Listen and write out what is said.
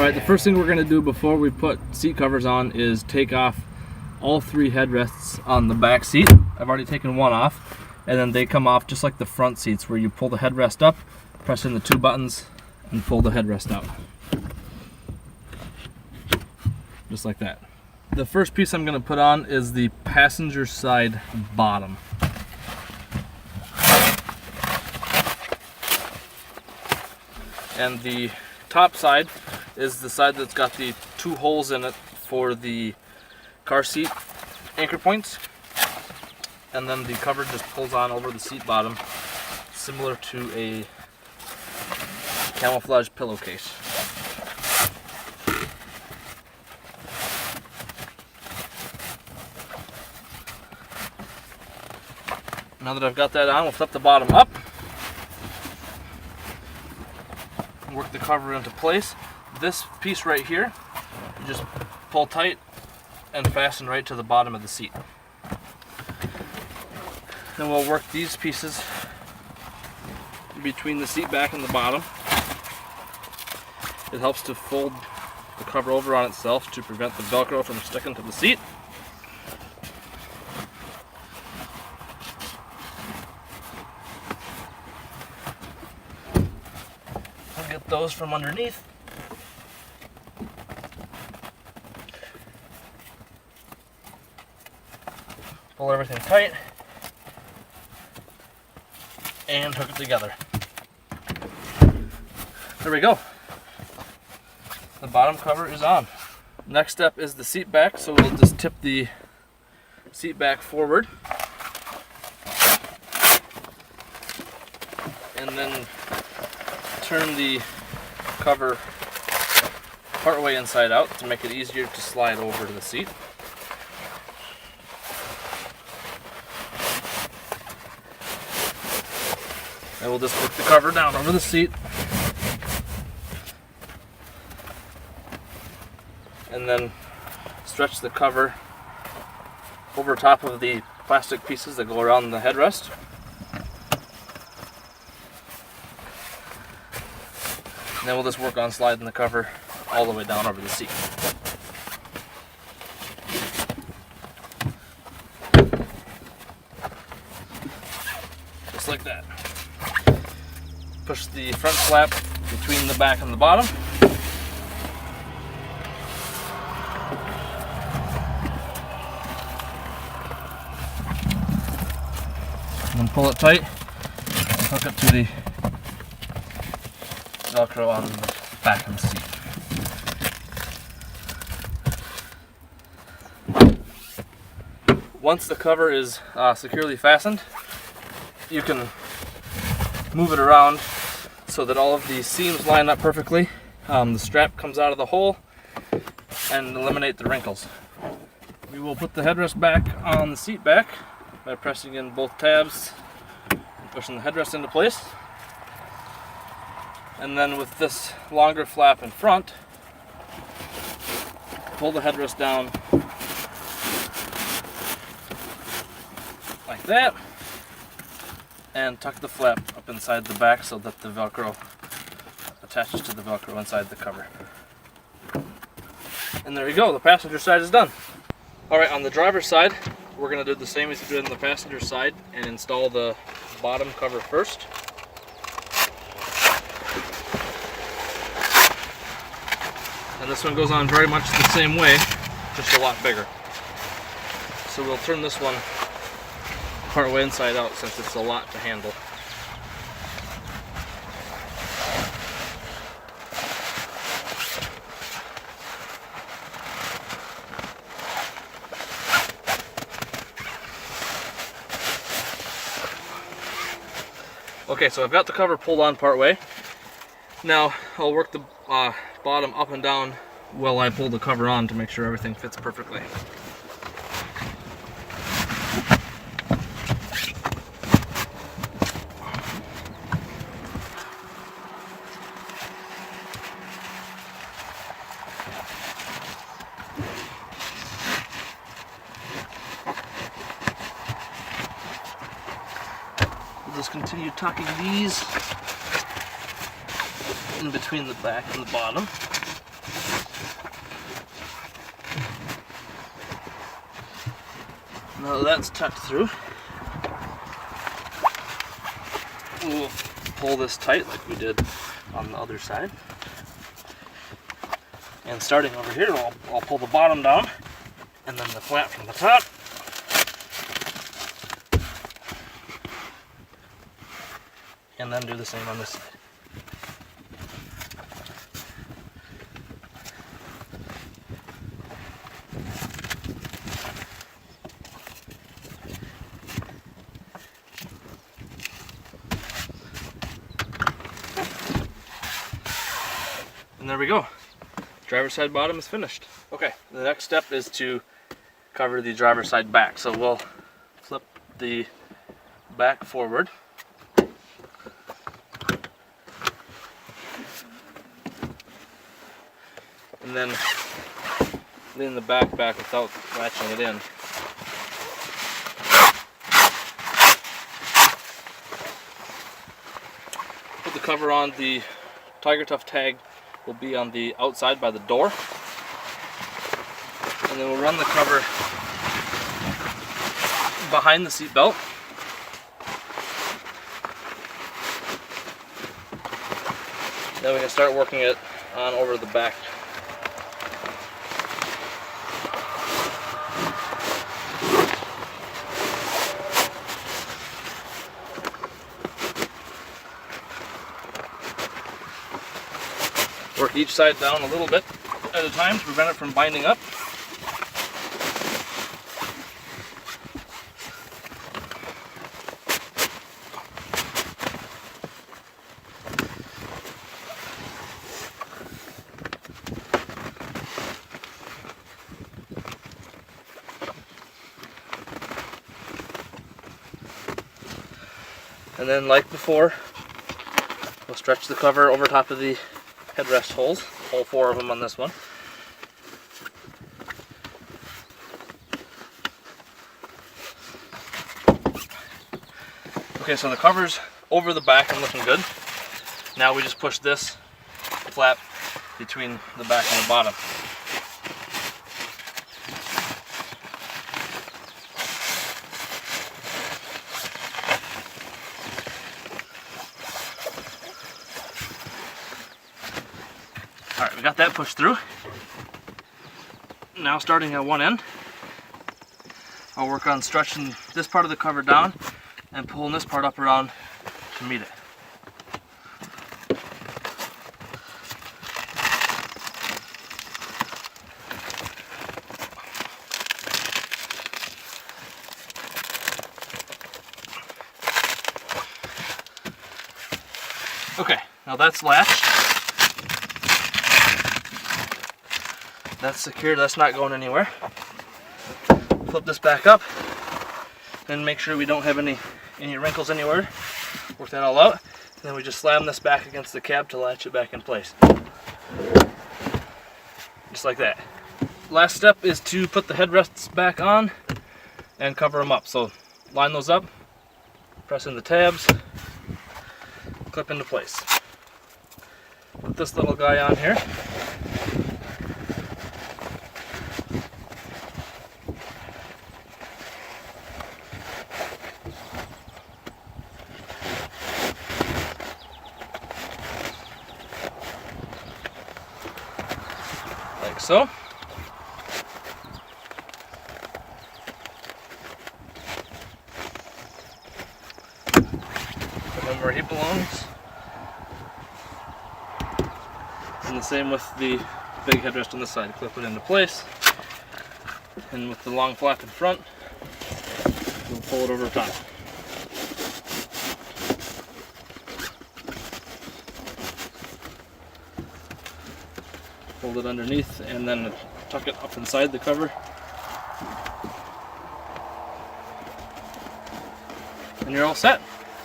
Alright, the first thing we're going to do before we put seat covers on is take off all 3 headrests on the back seat. I've already taken one off, and then they come off just like the front seats, where you pull the headrest up, press in the 2 buttons, and pull the headrest out. Just like that. The first piece I'm going to put on is the passenger side bottom. And the top side is the side that's got the 2 holes in it for the car seat anchor points. And then the cover just pulls on over the seat bottom, similar to a camouflage pillowcase. Now that I've got that on, we'll flip the bottom up, work the cover into place. This piece right here, you just pull tight and fasten right to the bottom of the seat. Then we'll work these pieces between the seat back and the bottom. It helps to fold the cover over on itself to prevent the Velcro from sticking to the seat. I'll get those from underneath. Pull everything tight and hook it together. There we go. The bottom cover is on. Next step is the seat back, so we'll just tip the seat back forward and then turn the cover partway inside out to make it easier to slide over to the seat. And we'll just put the cover down over the seat and then stretch the cover over top of the plastic pieces that go around the headrest. And then we'll just work on sliding the cover all the way down over the seat. Just like that. Push the front flap between the back and the bottom. And then pull it tight and hook it to the Velcro on the back of the seat. Once the cover is securely fastened, you can move it around so that all of the seams line up perfectly. The strap comes out of the hole and eliminate the wrinkles. We will put the headrest back on the seat back by pressing in both tabs and pushing the headrest into place. And then with this longer flap in front, pull the headrest down like that and tuck the flap up inside the back so that the Velcro attaches to the Velcro inside the cover. And there you go, the passenger side is done. Alright, on the driver's side, we're going to do the same as we did on the passenger side and install the bottom cover first. And this one goes on very much the same way, just a lot bigger. So we'll turn this one part way inside out since it's a lot to handle. Okay, so I've got the cover pulled on part way. Now I'll work the bottom up and down while I pull the cover on to make sure everything fits perfectly. We'll just continue tucking these in between the back and the bottom. Now that that's tucked through, we'll pull this tight like we did on the other side. And starting over here, I'll pull the bottom down and then the flap from the top. And then do the same on this side. And there we go. Driver's side bottom is finished. Okay, the next step is to cover the driver's side back. So we'll flip the back forward. And then lean the back without latching it in. Put the cover on. The TigerTough tag will be on the outside by the door. And then we'll run the cover behind the seat belt. Then we can start working it on over the back. Work each side down a little bit at a time to prevent it from binding up. And then, like before, we'll stretch the cover over top of the headrest holes, all 4 of them on this one. Okay, so the cover's over the back and looking good. Now we just push this flap between the back and the bottom. Alright, we got that pushed through. Now starting at one end, I'll work on stretching this part of the cover down and pulling this part up around to meet it. Okay, now that's latched. That's secure, that's not going anywhere. Flip this back up and make sure we don't have any wrinkles anywhere. Work that all out. And then we just slam this back against the cab to latch it back in place. Just like that. Last step is to put the headrests back on and cover them up. So line those up, press in the tabs, clip into place. Put this little guy on here. Like so. Put him where he belongs. And the same with the big headrest on this side. Clip it into place. And with the long flap in front, we'll pull it over top. Fold it underneath and then tuck it up inside the cover. And you're all set.